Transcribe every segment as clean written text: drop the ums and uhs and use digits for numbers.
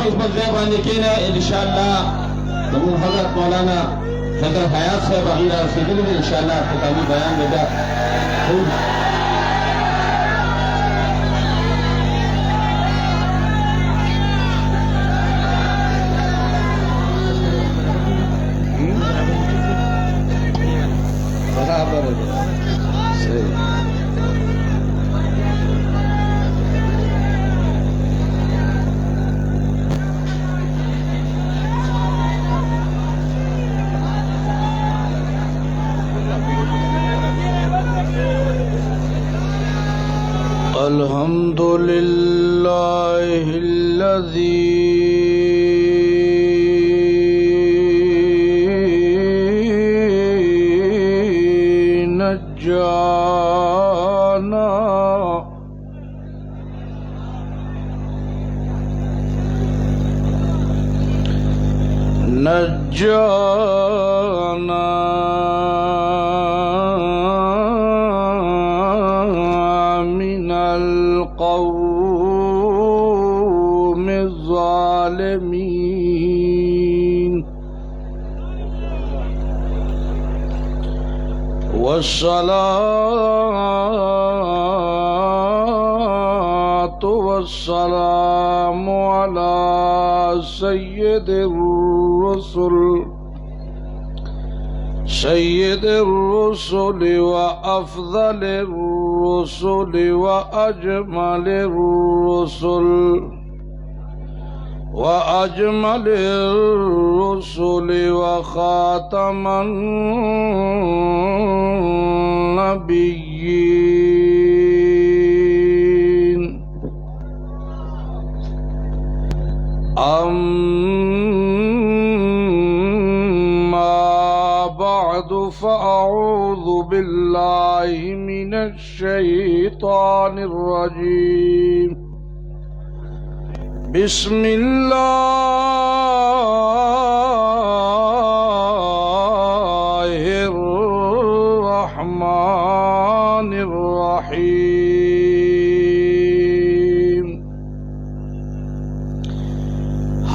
اس منظر باندې کېنه انشاءالله زموږ حضرت مولانا حضرت حیات صاحب هغوی را رسېدلي دي انشاءالله اختتامي بیان به بیا کوو. برابر ہے صحیح. الحمد لله الذي نجانا من القوم الظالمين والصلاة والسلام على سيد الرسل وأفضل الرسل وأجمل الرسل وخاتم النبيين. أما بعد فأعوذ بالله من الشيطان الرجيم. بسم الله الرحمن الرحيم.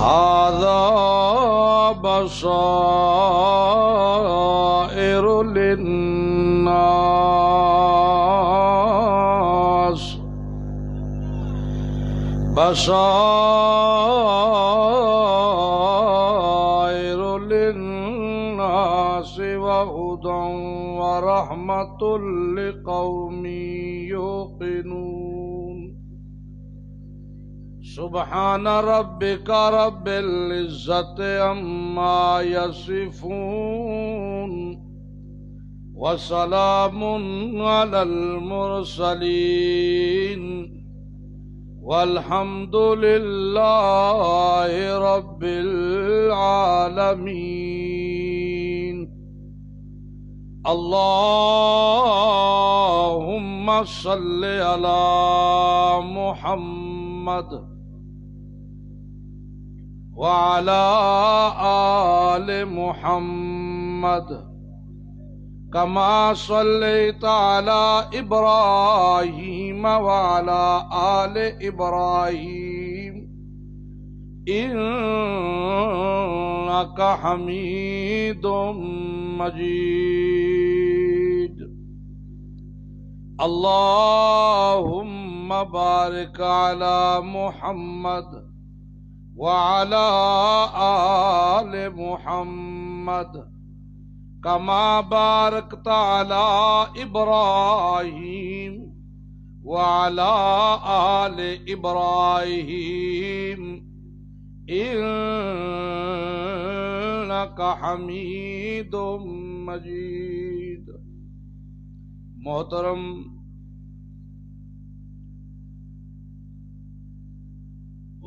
هذا بصائر للناس وهدى ورحمة لقوم يوقنون. سبحان ربك رب العزة عما يصفون وسلام على المرسلين والحمد لله رب العالمين. اللهم صل على محمد وعلى آل محمد كما صليت على إبراهيم وعلى آل إبراهيم إنك حميد مجيد. اللهم بارك على محمد وعلى آل محمد كما باركت على إبراهيم وعلى آل إبراهيم إنك حميد مجيد. محترم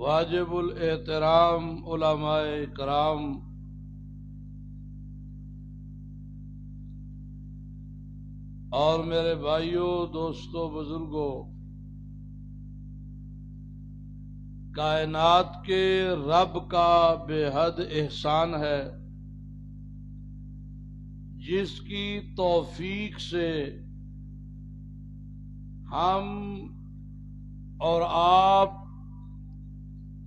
واجب الاحترام علماء کرام، اور میرے بھائیوں، دوستوں، بزرگوں، کائنات کے رب کا بے حد احسان ہے جس کی توفیق سے ہم اور آپ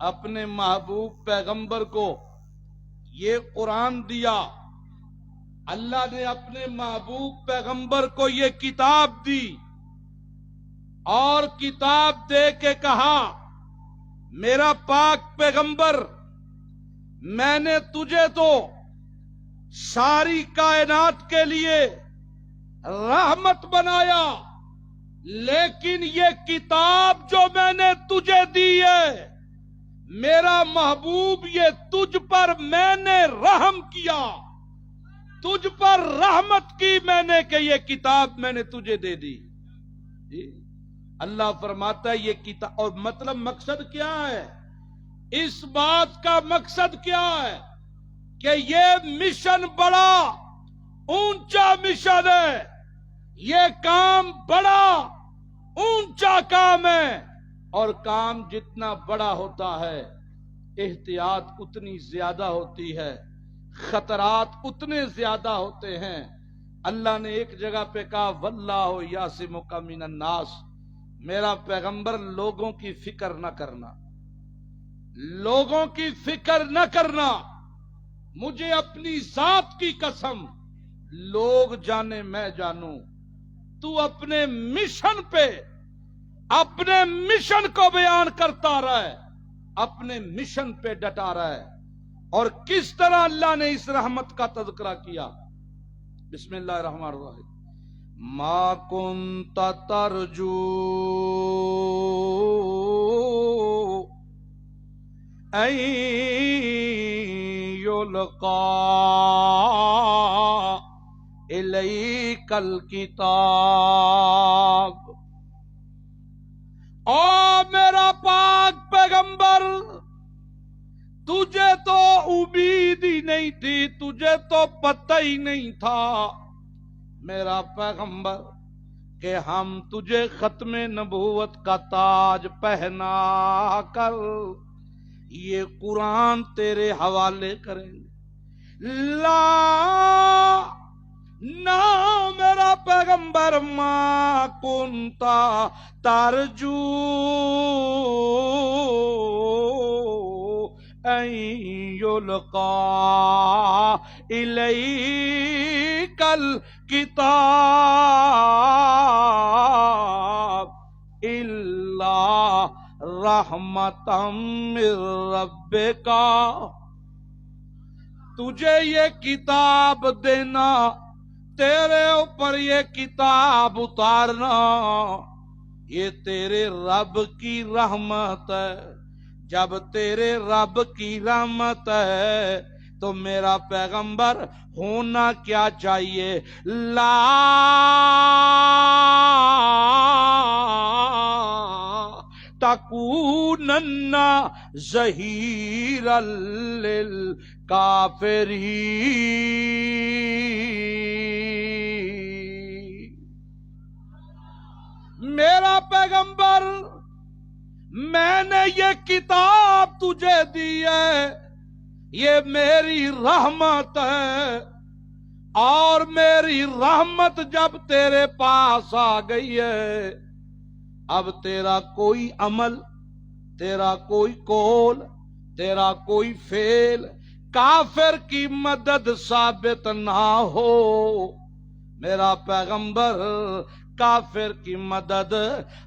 اپنے محبوب پیغمبر کو یہ قرآن دیا، اللہ نے اپنے محبوب پیغمبر کو یہ کتاب دی، اور کتاب دے کے کہا میرا پاک پیغمبر میں نے تجھے تو ساری کائنات کے لیے رحمت بنایا، لیکن یہ کتاب جو میں نے تجھے دی ہے میرا محبوب یہ تجھ پر میں نے رحم کیا، تجھ پر رحمت کی میں نے کہ یہ کتاب میں نے تجھے دے دی۔ اللہ فرماتا ہے یہ کتاب، اور مطلب مقصد کیا ہے اس بات کا؟ مقصد کیا ہے کہ یہ مشن بڑا اونچا مشن ہے، یہ کام بڑا اونچا کام ہے، اور کام جتنا بڑا ہوتا ہے احتیاط اتنی زیادہ ہوتی ہے، خطرات اتنے زیادہ ہوتے ہیں۔ اللہ نے ایک جگہ پہ کہا واللہ یعصمک من الناس، میرا پیغمبر لوگوں کی فکر نہ کرنا، لوگوں کی فکر نہ کرنا، مجھے اپنی ذات کی قسم لوگ جانے میں جانوں، تو اپنے مشن پہ اپنے مشن کو بیان کرتا رہے، اپنے مشن پہ ڈٹا رہے۔ اور کس طرح اللہ نے اس رحمت کا تذکرہ کیا؟ بسم اللہ الرحمن الرحیم۔ ما کنت ترجو ان یلقا الیک الکتاب، او میرا پاک پیغمبر تجھے تو امید ہی نہیں تھی، تجھے تو پتہ ہی نہیں تھا میرا پیغمبر کہ ہم تجھے ختم نبوت کا تاج پہنا کر یہ قرآن تیرے حوالے کریں گے۔ لا نہ میرا پیغمبر ما کنتا ترجو ان یلقا الیک الکتاب الا رحمتا من ربک، تجھے یہ کتاب دینا، تیرے اوپر یہ کتاب اتارنا، یہ تیرے رب کی رحمت ہے۔ جب تیرے رب کی رحمت ہے تو میرا پیغمبر ہونا کیا چاہیے؟ لا تکونن ظہیرا للکافرین، میرا پیغمبر میں نے یہ کتاب تجھے دی ہے، یہ میری رحمت ہے، اور میری رحمت جب تیرے پاس آ گئی ہے اب تیرا کوئی عمل، تیرا کوئی قول، تیرا کوئی فعل کافر کی مدد ثابت نہ ہو۔ میرا پیغمبر کافر کی مدد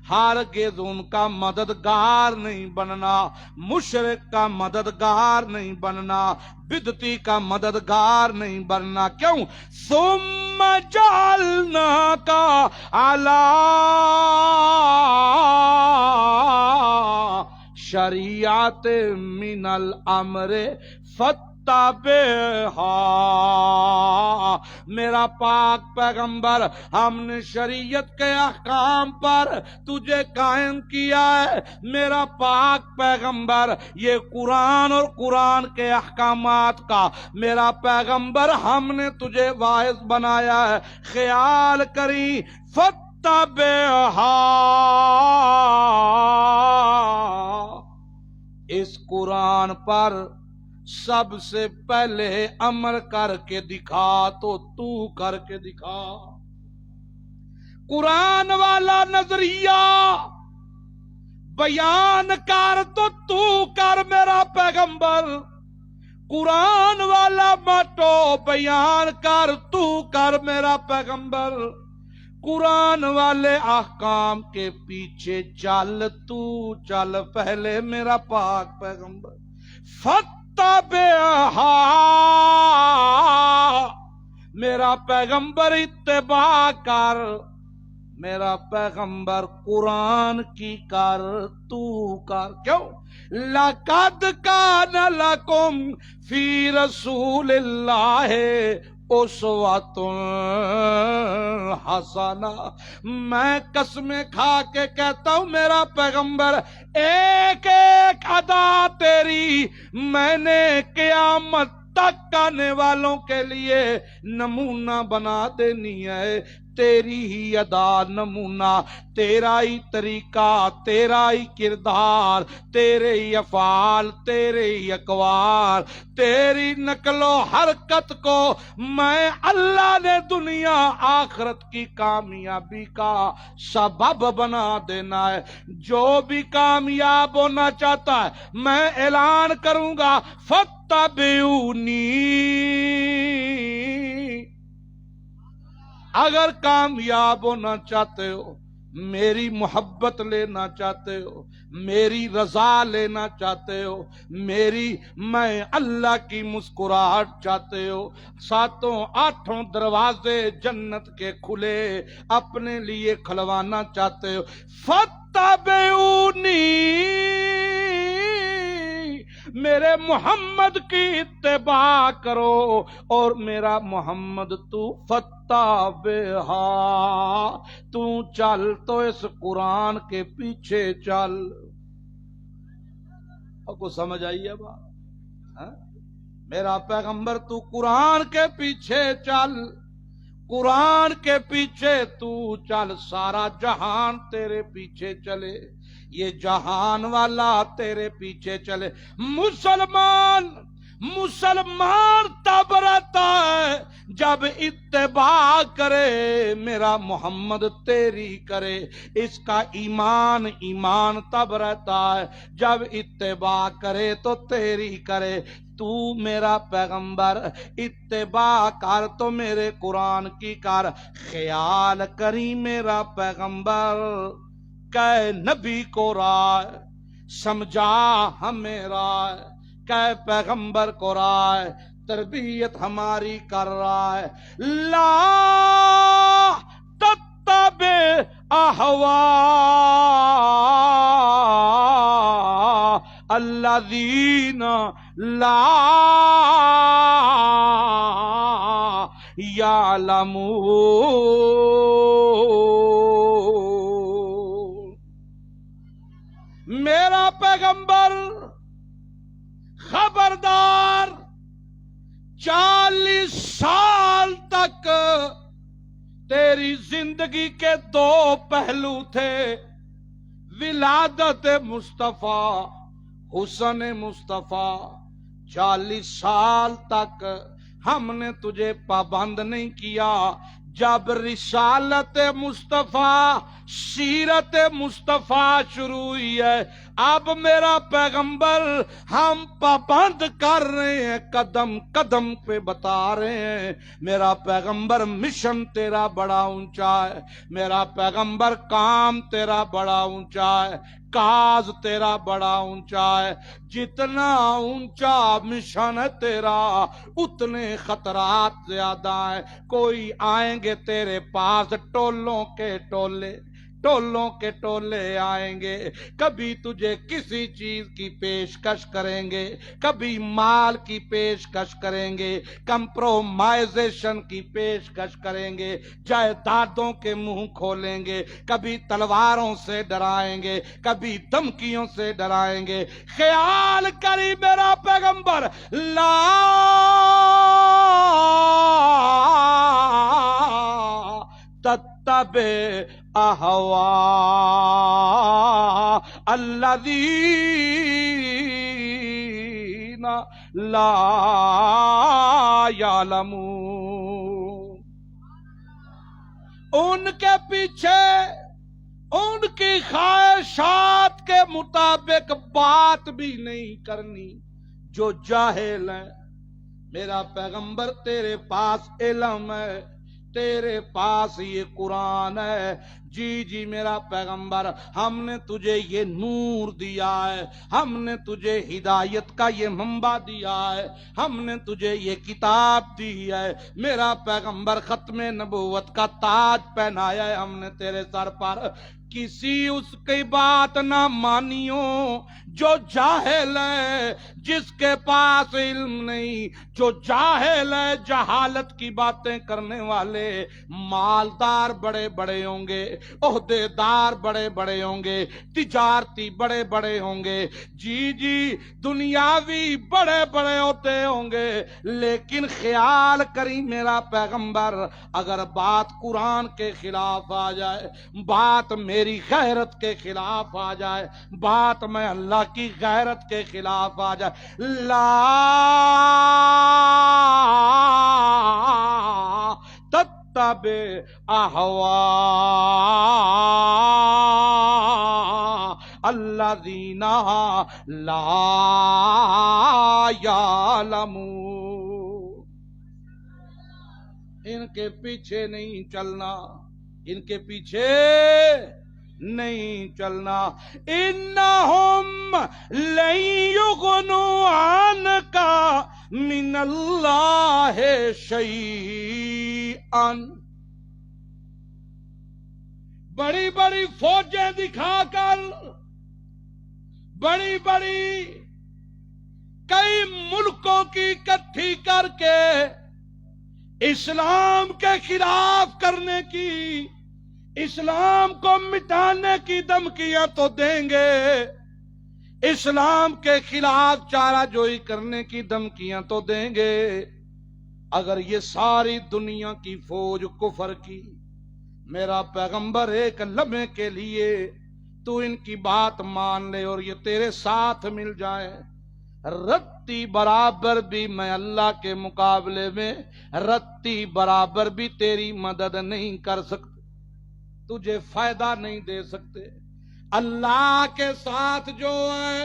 ہرگز ان کا مددگار نہیں بننا، مشرک کا مددگار نہیں بننا، بدعتی کا مددگار نہیں بننا۔ کیوں؟ ثم جعلناک علی شریعت من الامر فتبعھا، میرا پاک پیغمبر ہم نے شریعت کے احکام پر تجھے قائم کیا ہے۔ میرا پاک پیغمبر یہ قرآن اور قرآن کے احکامات کا میرا پیغمبر ہم نے تجھے واعظ بنایا ہے۔ خیال کری فتبعھا، اس قرآن پر سب سے پہلے امر کر کے دکھا تو کر کے دکھا۔ قرآن والا نظریہ بیان کر تو کر میرا پیغمبر، قرآن والا مٹو بیان کر تو میرا پیغمبر، قرآن والے احکام کے پیچھے چل تو چل پہلے میرا پاک پیغمبر، فتبعھا میرا پیغمبر اتباع کر، میرا پیغمبر قرآن کی کر تو کر، کیوں؟ لَقَدْ كَانَ لَكُمْ فِي رَسُولِ اللَّهِ اُسْوَةٌ حَسَنَةٌ، میں قسمیں کھا کے کہتا ہوں میرا پیغمبر ایک ایک ادا تیری میں نے قیامت تک آنے والوں کے لیے نمونہ بنا دینی ہے، تیری ہی ادا نمونہ، تیرا ہی طریقہ، تیرا ہی کردار، تیرے ہی افعال، تیرے ہی اقوال، تیری نقل و حرکت کو میں اللہ نے دنیا آخرت کی کامیابی کا سبب بنا دینا ہے۔ جو بھی کامیاب ہونا چاہتا ہے میں اعلان کروں گا فتبعونی، اگر کامیاب ہونا چاہتے ہو، میری محبت لینا چاہتے ہو، میری رضا لینا چاہتے ہو، میں اللہ کی مسکراہٹ چاہتے ہو، ساتوں آٹھوں دروازے جنت کے کھلے اپنے لیے کھلوانا چاہتے ہو، فتبعونی، میرے محمد کی اتباع کرو، اور میرا محمد تو فتبعھا، تو چل تو اس قرآن کے پیچھے چل۔ آپ کو سمجھ آئی ہے بات؟ میرا پیغمبر تو قرآن کے پیچھے چل، قرآن کے پیچھے تو چل، سارا جہان تیرے پیچھے چلے، یہ جہان والا تیرے پیچھے چلے۔ مسلمان تب رہتا ہے جب اتباع کرے، میرا محمد تیری کرے، اس کا ایمان تب رہتا ہے جب اتباع کرے تو تیری کرے۔ تو میرا پیغمبر اتباع کر تو میرے قرآن کی کر، خیال کری میرا پیغمبر کہ نبی کو رائے سمجھا ہمیں رائے، کہ پیغمبر کو رائے تربیت ہماری کر رہا ہے۔ لا تتبع اہواء الذین لا یعلمون، میرا پیغمبر خبردار، 40 سال تک تیری زندگی کے 2 پہلو تھے، ولادت مصطفیٰ، حسن مصطفیٰ۔ 40 سال تک ہم نے تجھے پابند نہیں کیا، جب رسالت مصطفیٰ، سیرت مصطفیٰ شروع ہوئی ہے، اب میرا پیغمبر ہم پابند کر رہے ہیں، قدم قدم پہ بتا رہے ہیں۔ میرا پیغمبر مشن تیرا بڑا اونچا ہے، میرا پیغمبر کام تیرا بڑا اونچا ہے، کاز تیرا بڑا اونچا ہے۔ جتنا اونچا مشن ہے تیرا، اتنے خطرات زیادہ ہیں۔ کوئی آئیں گے تیرے پاس ٹولوں کے ٹولے آئیں گے، کبھی تجھے کسی چیز کی پیشکش کریں گے، کبھی مال کی پیشکش کریں گے، کمپرومائزیشن کی پیشکش کریں گے، جائیدادوں کے منہ کھولیں گے، کبھی تلواروں سے ڈرائیں گے، کبھی دھمکیوں سے ڈرائیں گے۔ خیال کری میرا پیغمبر لا تتبع اہواء الذین لا یعلمون، ان کے پیچھے ان کی خواہشات کے مطابق بات بھی نہیں کرنی جو جاہل ہیں۔ میرا پیغمبر تیرے پاس علم ہے، تیرے پاس یہ قرآن ہے، جی میرا پیغمبر، ہم نے تجھے یہ نور دیا ہے، ہم نے تجھے ہدایت کا یہ منبع دیا ہے، ہم نے تجھے یہ کتاب دی ہے، میرا پیغمبر ختم نبوت کا تاج پہنایا ہے ہم نے تیرے سر پر، کسی اس کی بات نہ مانیو جو جاہل ہے، جس کے پاس علم نہیں، جو جاہل ہے، جہالت کی باتیں کرنے والے، مالدار بڑے بڑے ہوں گے، عہدے دار بڑے بڑے ہوں گے، تجارتی بڑے بڑے ہوں گے، جی دنیاوی بڑے بڑے ہوتے ہوں گے، لیکن خیال کری میرا پیغمبر، اگر بات قرآن کے خلاف آ جائے، بات میری غیرت کے خلاف آ جائے، بات میں اللہ کی غیرت کے خلاف آ جائے، لا تتبع اہواء الذین لا یعلمون، ان کے پیچھے نہیں چلنا، ان کے پیچھے نہیں چلنا، انہم لن یغنوا عنک من اللہ شیئا، بڑی بڑی فوجیں دکھا کر، بڑی بڑی کئی ملکوں کی اکٹھی کر کے اسلام کے خلاف کرنے کی، اسلام کو مٹانے کی دھمکیاں تو دیں گے، اسلام کے خلاف چارہ جوئی کرنے کی دھمکیاں تو دیں گے، اگر یہ ساری دنیا کی فوج کفر کی، میرا پیغمبر ایک لمحے کے لیے تو ان کی بات مان لے اور یہ تیرے ساتھ مل جائے، رتی برابر بھی میں اللہ کے مقابلے میں رتی برابر بھی تیری مدد نہیں کر سکتے، تجھے فائدہ نہیں دے سکتے، اللہ کے ساتھ جو ہے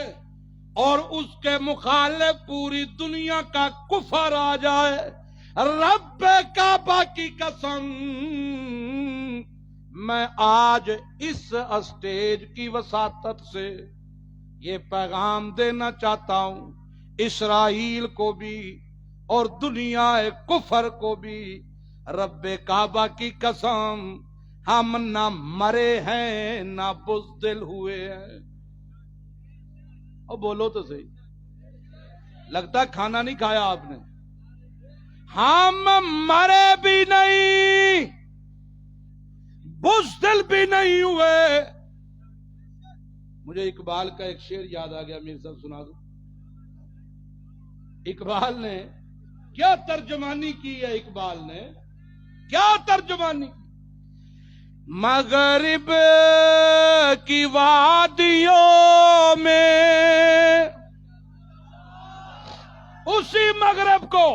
اور اس کے مخالف پوری دنیا کا کفر آ جائے، رب کعبہ کی قسم، میں آج اس اسٹیج کی وساطت سے یہ پیغام دینا چاہتا ہوں اسرائیل کو بھی اور دنیا کفر کو بھی، رب کعبہ کی قسم، ہم نہ مرے ہیں نہ بزدل ہوئے ہیں، اور بولو تو صحیح، لگتا ہے کھانا نہیں کھایا آپ نے، ہم مرے بھی نہیں بزدل بھی نہیں ہوئے۔ مجھے اقبال کا ایک شعر یاد آ گیا، میر صاحب سنا دو۔ اقبال نے کیا ترجمانی کی ہے، اقبال نے کیا ترجمانی کی، مغرب کی وادیوں میں، اسی مغرب کو،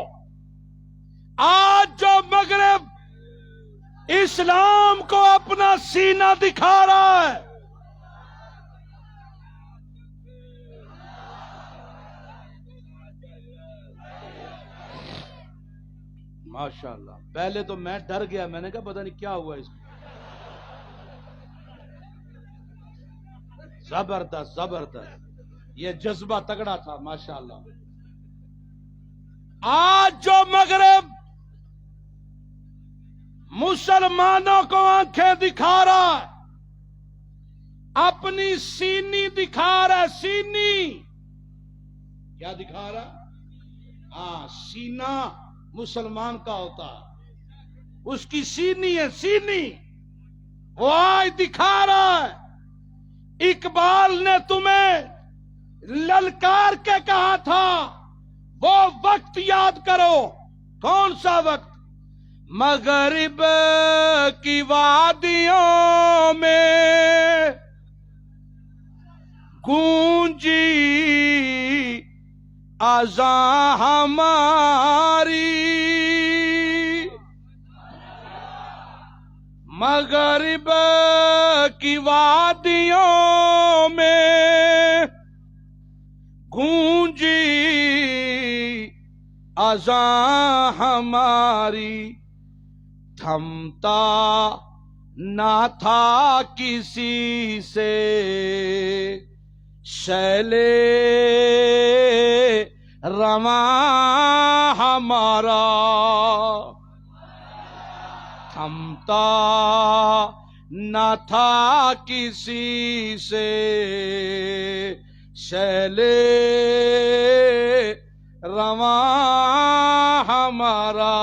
آج جو مغرب اسلام کو اپنا سینہ دکھا رہا ہے، ماشاءاللہ، پہلے تو میں ڈر گیا، میں نے کہا پتہ نہیں کیا ہوا اس کو، زبردست زبردست، یہ جذبہ تگڑا تھا ماشاءاللہ۔ آج جو مغرب مسلمانوں کو آنکھیں دکھا رہا ہے، اپنی سینی دکھا رہا ہے، سینی کیا دکھا رہا؟ ہاں، سینہ مسلمان کا ہوتا ہے، اس کی سینی ہے، سینی، وہ آج دکھا رہا ہے۔ اقبال نے تمہیں للکار کے کہا تھا وہ وقت یاد کرو، کون سا وقت؟ مغرب کی وادیوں میں گونجی اذان ہماری، مغرب کی وادیوں میں گونجی اذان ہماری، تھمتا نہ تھا کسی سے شیلے رواں ہمارا، تھمتا نہ تھا کسی سے شیلے رواں ہمارا،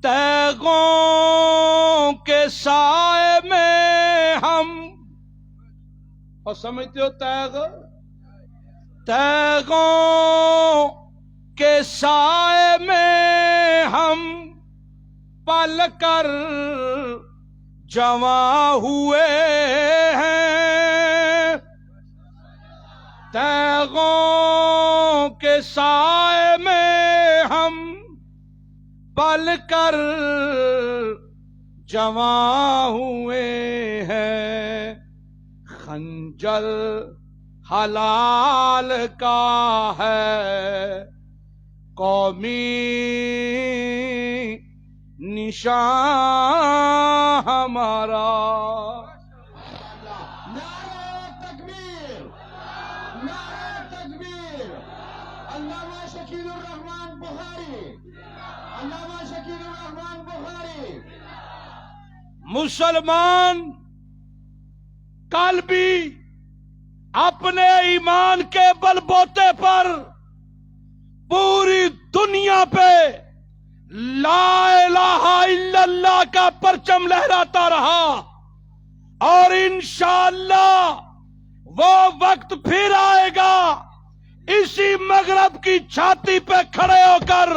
تیغوں کے سائے میں ہم، اور سمجھتے ہو تیغوں کے سائے میں ہم پل کر جواں ہوئے ہیں، تیغوں کے سائے میں ہم پل کر جواں ہوئے ہیں، خنجر حلال کا ہے قومی نشان ہمارا۔ نعرہ تکبیر، نعرہ تکبیر، علامہ شکیل الرحمان بخاری، علامہ شکیل الرحمان بخاری۔ مسلمان کل بھی اپنے ایمان کے بل بوتے پر پوری دنیا پہ لا الہ الا اللہ کا پرچم لہراتا رہا، اور انشاءاللہ وہ وقت پھر آئے گا اسی مغرب کی چھاتی پہ کھڑے ہو کر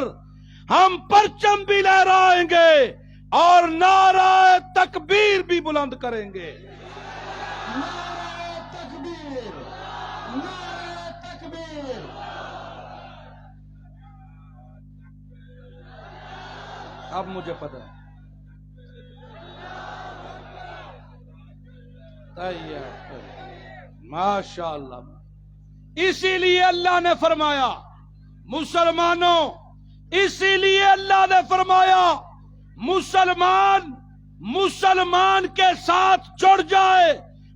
ہم پرچم بھی لہرائیں گے اور نعرہ تکبیر بھی بلند کریں گے۔ نعرہ تکبیر، نعرہ تکبیر۔ اب مجھے پتہ ہے ماشاء اللہ۔ اسی لیے اللہ نے فرمایا مسلمانوں، اسی لیے اللہ نے فرمایا مسلمان کے ساتھ جڑ جائے،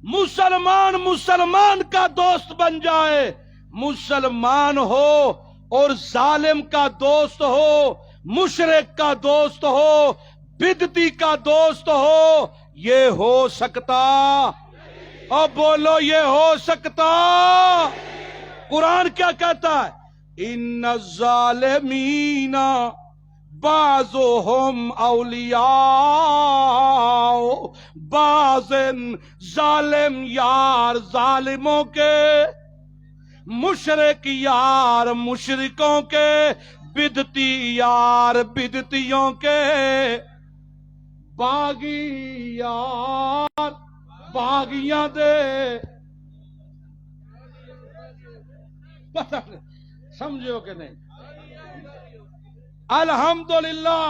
مسلمان کا دوست بن جائے، مسلمان ہو اور ظالم کا دوست ہو، مشرک کا دوست ہو، بدعتی کا دوست ہو، یہ ہو سکتا؟ اور بولو یہ ہو سکتا؟ قرآن کیا کہتا ہے؟ ان الظالمین بعضهم اولیاء بعض، ظالم یار ظالموں کے، مشرک یار مشرکوں کے، بدعتی یار بدعتیوں کے، باغی یار باغیاں دے۔ پتہ نہیں سمجھو کہ نہیں؟ الحمدللہ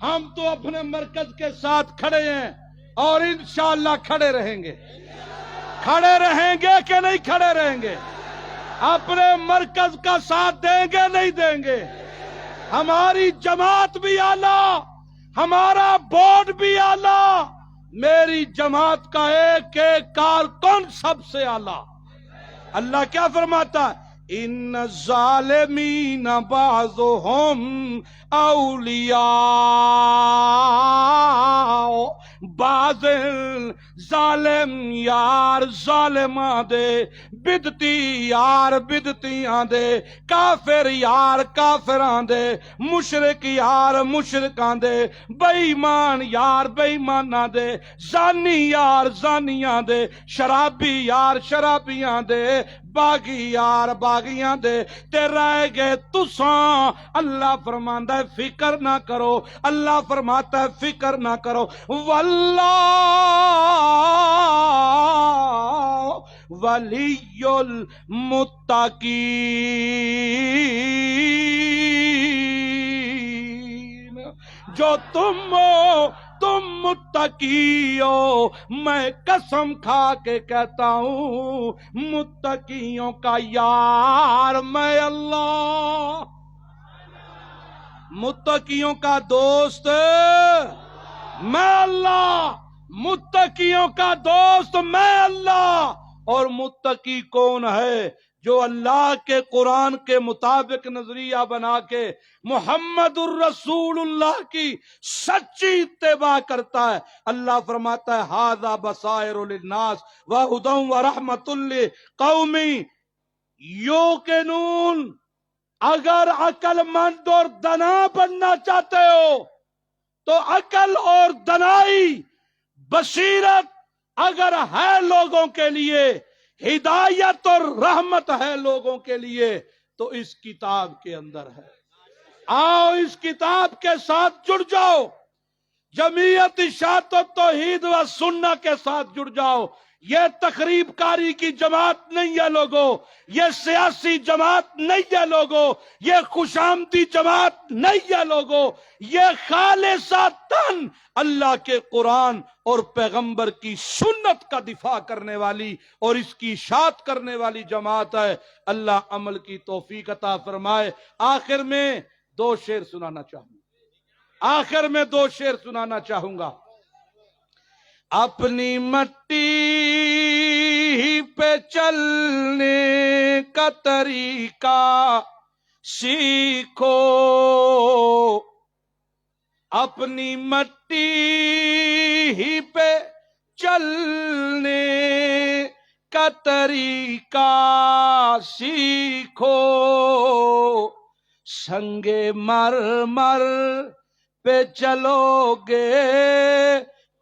ہم تو اپنے مرکز کے ساتھ کھڑے ہیں اور انشاءاللہ کھڑے رہیں گے۔ کھڑے رہیں گے کہ نہیں کھڑے رہیں گے؟ اپنے مرکز کا ساتھ دیں گے نہیں دیں گے؟ ہماری جماعت بھی اعلیٰ، ہمارا بورڈ بھی اعلیٰ، میری جماعت کا ایک ایک کارکن سب سے اعلیٰ۔ اللہ کیا فرماتا ہے؟ ان الظالمین بعضهم اولیاء بعض، ظالم یار ظالماں دے، بدعتی یار بدعتیاں دے، کافر یار کافراں دے، مشرک یار مشرکاں دے، بے ایمان یار بے ایماناں دے، زانی یار زانیاں دے، شرابی یار شرابیاں دے، باغی یار باغیاں دے، تے رہ گئے تساں۔ اللہ فرماندا ہے فکر نہ کرو، اللہ فرماتا ہے فکر نہ کرو، واللہ ولی المتقین، جو تم ہو تم متقی ہو، میں قسم کھا کے کہتا ہوں متقیوں کا یار میں اللہ، متقیوں کا دوست میں اللہ، متقیوں کا دوست میں اللہ۔ اور متقی کون ہے؟ جو اللہ کے قرآن کے مطابق نظریہ بنا کے محمد الرسول اللہ کی سچی اتباع کرتا ہے۔ اللہ فرماتا ہے ھذا بصائر للناس وہدی ورحمۃ لقوم یوقنون۔ اگر عقل مند اور دنا بننا چاہتے ہو تو عقل اور دنائی بصیرت اگر ہے لوگوں کے لیے، ہدایت اور رحمت ہے لوگوں کے لیے، تو اس کتاب کے اندر ہے۔ آؤ اس کتاب کے ساتھ جڑ جاؤ، جمعیت اشاعت و توحید و سنہ کے ساتھ جڑ جاؤ۔ یہ تقریب کاری کی جماعت نہیں ہے لوگو، یہ سیاسی جماعت نہیں ہے لوگو، یہ خوشامدی جماعت نہیں ہے لوگو، یہ خالصتاً اللہ کے قرآن اور پیغمبر کی سنت کا دفاع کرنے والی اور اس کی اشاعت کرنے والی جماعت ہے۔ اللہ عمل کی توفیق عطا فرمائے۔ آخر میں دو شعر سنانا چاہوں گا، اپنی مٹی پہ چلنے کا طریقہ سیکھو، اپنی مٹی پہ چلنے کا طریقہ سیکھو، سنگ مرمر پہ چلو گے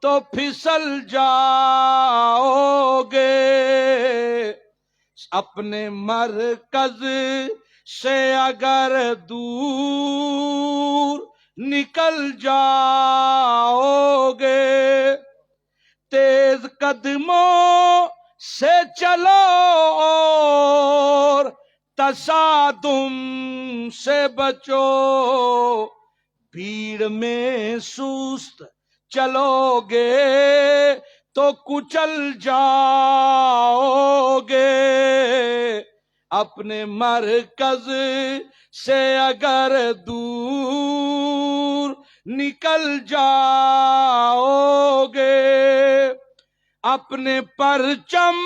تو پھسل جاؤ گے، اپنے مرکز سے اگر دور نکل جاؤ گے، تیز قدموں سے چلو اور تصادم سے بچو، بھیڑ میں سست چلو گے تو کچل جاؤ گے، اپنے مرکز سے اگر دور نکل جاؤ گے، اپنے پرچم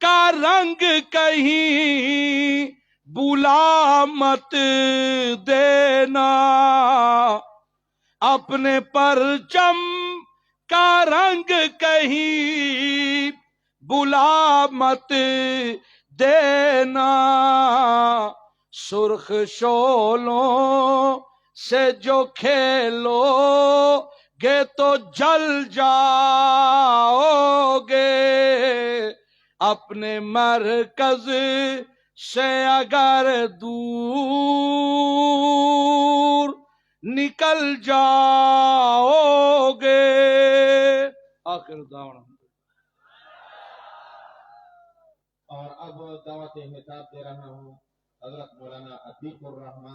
کا رنگ کہیں بلا مت دینا، اپنے پرچم کا رنگ کہیں بلا مت دینا، سرخ شعلوں سے جو کھیلو گے تو جل جاؤ گے، اپنے مرکز سے اگر دور نکل جاؤ گے۔ آخر دعوانا اور اب دعوت خطاب دے رہا ہوں حضرت مولانا عتیق الرحمن